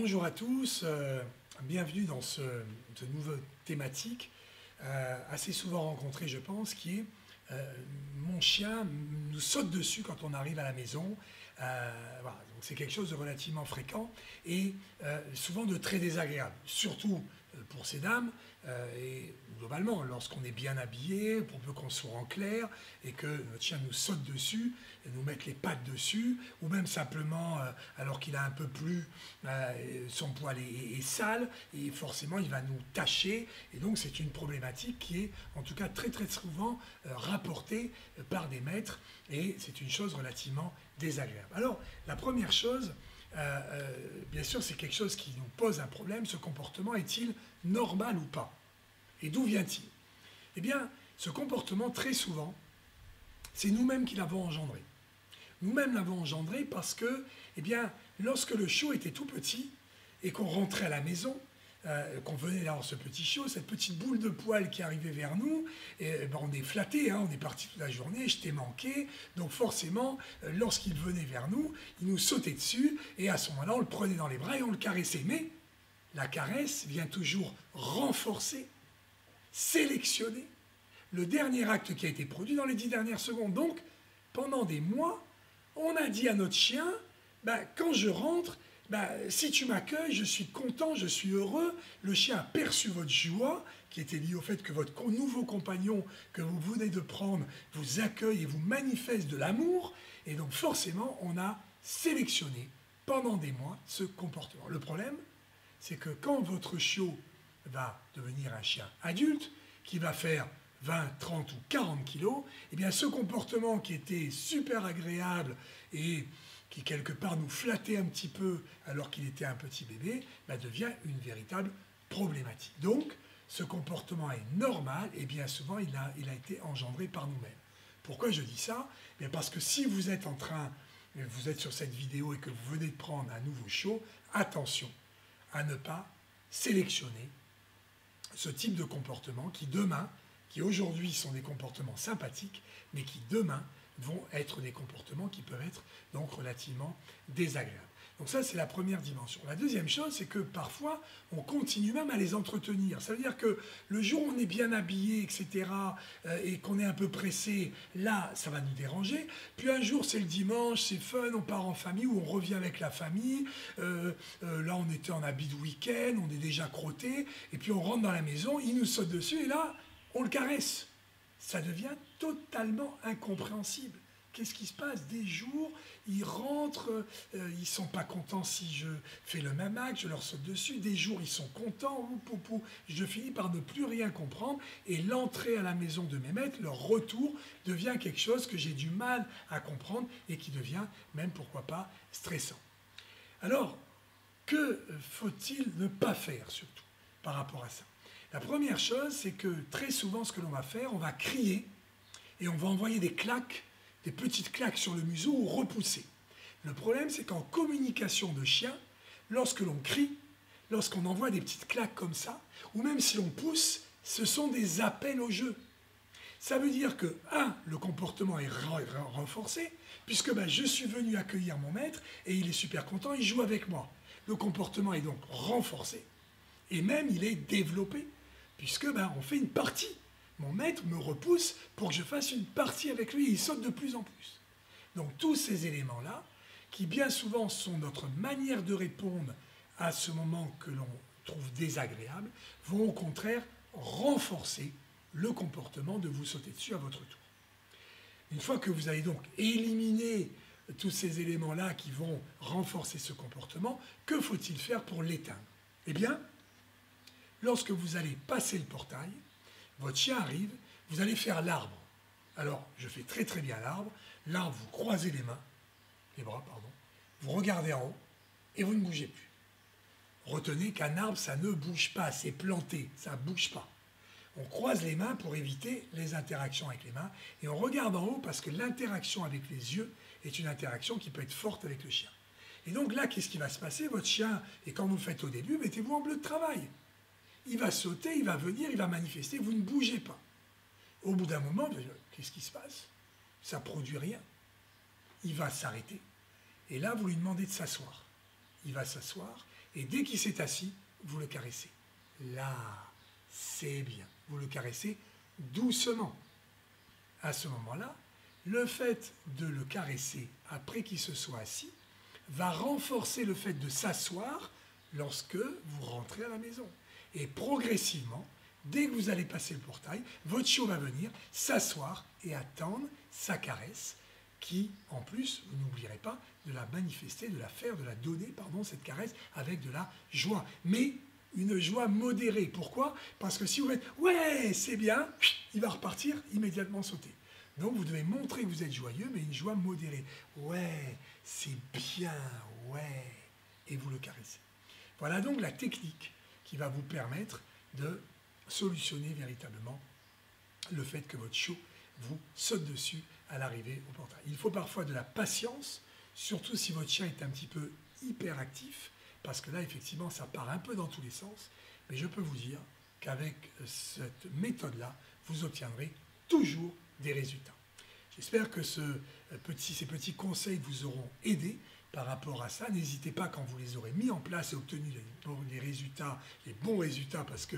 Bonjour à tous, bienvenue dans cette nouvelle thématique assez souvent rencontrée, je pense, qui est mon chien nous saute dessus quand on arrive à la maison. Voilà, donc c'est quelque chose de relativement fréquent et souvent de très désagréable, surtout pour ces dames et globalement lorsqu'on est bien habillé, pour peu qu'on soit en clair et que notre chien nous saute dessus, et nous mette les pattes dessus, ou même simplement alors qu'il a un peu plu, son poil est sale et forcément il va nous tacher et donc c'est une problématique qui est en tout cas très souvent rapportée par des maîtres et c'est une chose relativement désagréable. Alors la première chose, bien sûr, c'est quelque chose qui nous pose un problème. Ce comportement est-il normal ou pas? Et d'où vient-il? Eh bien, ce comportement, très souvent, c'est nous-mêmes qui l'avons engendré. Nous-mêmes l'avons engendré parce que, eh bien, lorsque le chiot était tout petit et qu'on rentrait à la maison, qu'on venait d'avoir ce petit chiot, cette petite boule de poil qui arrivait vers nous, et, ben, on est flatté, hein, on est parti toute la journée, je t'ai manqué, donc forcément, lorsqu'il venait vers nous, il nous sautait dessus, et à ce moment-là, on le prenait dans les bras et on le caressait. Mais la caresse vient toujours renforcer, sélectionner le dernier acte qui a été produit dans les 10 dernières secondes. Donc, pendant des mois, on a dit à notre chien, ben, quand je rentre, bah, si tu m'accueilles, je suis content, je suis heureux. Le chien a perçu votre joie, qui était liée au fait que votre nouveau compagnon que vous venez de prendre vous accueille et vous manifeste de l'amour. Et donc forcément, on a sélectionné pendant des mois ce comportement. Le problème, c'est que quand votre chiot va devenir un chien adulte, qui va faire 20, 30 ou 40 kilos, eh bien ce comportement qui était super agréable et qui quelque part nous flattait un petit peu alors qu'il était un petit bébé, bah, devient une véritable problématique. Donc, ce comportement est normal et bien souvent il a été engendré par nous-mêmes. Pourquoi je dis ça? Bien parce que si vous êtes vous êtes sur cette vidéo et que vous venez de prendre un nouveau chiot, attention à ne pas sélectionner ce type de comportement qui aujourd'hui sont des comportements sympathiques, mais qui demain vont être des comportements qui peuvent être donc relativement désagréables. Donc ça, c'est la première dimension. La deuxième chose, c'est que parfois, on continue même à les entretenir. Ça veut dire que le jour où on est bien habillé, etc., et qu'on est un peu pressé, là, ça va nous déranger. Puis un jour, c'est le dimanche, c'est fun, on part en famille, ou on revient avec la famille. Là, on était en habit de week-end, on est déjà crotté, et puis on rentre dans la maison, il nous saute dessus, et là, on le caresse. Ça devient totalement incompréhensible. Qu'est-ce qui se passe? Des jours, ils rentrent, ils ne sont pas contents si je fais le même acte, je leur saute dessus. Des jours, ils sont contents, je finis par ne plus rien comprendre. Et l'entrée à la maison de mes maîtres, leur retour, devient quelque chose que j'ai du mal à comprendre et qui devient même, pourquoi pas, stressant. Alors, que faut-il ne pas faire, surtout, par rapport à ça? La première chose, c'est que très souvent, ce que l'on va faire, on va crier et on va envoyer des claques, des petites claques sur le museau ou repousser. Le problème, c'est qu'en communication de chien, lorsque l'on crie, lorsqu'on envoie des petites claques comme ça, ou même si l'on pousse, ce sont des appels au jeu. Ça veut dire que, le comportement est renforcé, puisque je suis venu accueillir mon maître et il est super content, il joue avec moi. Le comportement est donc renforcé et même il est développé. Puisque on fait une partie. Mon maître me repousse pour que je fasse une partie avec lui, et il saute de plus en plus. Donc tous ces éléments-là, qui bien souvent sont notre manière de répondre à ce moment que l'on trouve désagréable, vont au contraire renforcer le comportement de vous sauter dessus à votre tour. Une fois que vous avez donc éliminé tous ces éléments-là qui vont renforcer ce comportement, que faut-il faire pour l'éteindre? Eh bien, lorsque vous allez passer le portail, votre chien arrive, vous allez faire l'arbre. Alors, je fais très bien l'arbre. L'arbre, vous croisez les bras, vous regardez en haut et vous ne bougez plus. Retenez qu'un arbre, ça ne bouge pas, c'est planté, ça ne bouge pas. On croise les mains pour éviter les interactions avec les mains et on regarde en haut parce que l'interaction avec les yeux est une interaction qui peut être forte avec le chien. Et donc là, qu'est-ce qui va se passer? Votre chien, et quand vous le faites au début, mettez-vous en bleu de travail. Il va sauter, il va venir, il va manifester, vous ne bougez pas. Au bout d'un moment, qu'est-ce qui se passe? Ça ne produit rien. Il va s'arrêter. Et là, vous lui demandez de s'asseoir. Il va s'asseoir Et dès qu'il s'est assis, vous le caressez. Là, c'est bien. Vous le caressez doucement. À ce moment-là, le fait de le caresser après qu'il se soit assis va renforcer le fait de s'asseoir lorsque vous rentrez à la maison. Et progressivement, dès que vous allez passer le portail, votre chiot va venir s'asseoir et attendre sa caresse qui, en plus, vous n'oublierez pas de la manifester, de la faire, de la donner, pardon, cette caresse avec de la joie. Mais une joie modérée. Pourquoi? Parce que si vous faites « ouais, c'est bien », il va repartir immédiatement sauter. Donc vous devez montrer que vous êtes joyeux, mais une joie modérée. « Ouais, c'est bien, ouais », et vous le caressez. Voilà donc la technique qui va vous permettre de solutionner véritablement le fait que votre chiot vous saute dessus à l'arrivée au portail. Il faut parfois de la patience, surtout si votre chien est un petit peu hyperactif, parce que là, effectivement, ça part un peu dans tous les sens. Mais je peux vous dire qu'avec cette méthode-là, vous obtiendrez toujours des résultats. J'espère que ces petits conseils vous auront aidé par rapport à ça. N'hésitez pas, quand vous les aurez mis en place et obtenu les bons résultats, parce que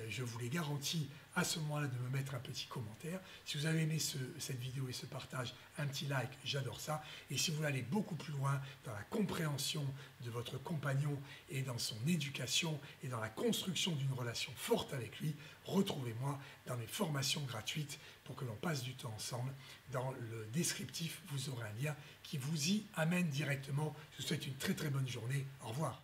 je vous les garantis à ce moment-là, de me mettre un petit commentaire. Si vous avez aimé cette vidéo et ce partage, un petit like, j'adore ça. Et si vous voulez aller beaucoup plus loin dans la compréhension de votre compagnon et dans son éducation et dans la construction d'une relation forte avec lui, retrouvez-moi dans mes formations gratuites pour que l'on passe du temps ensemble. Dans le descriptif, vous aurez un lien qui vous y amène directement. Je vous souhaite une très très bonne journée. Au revoir.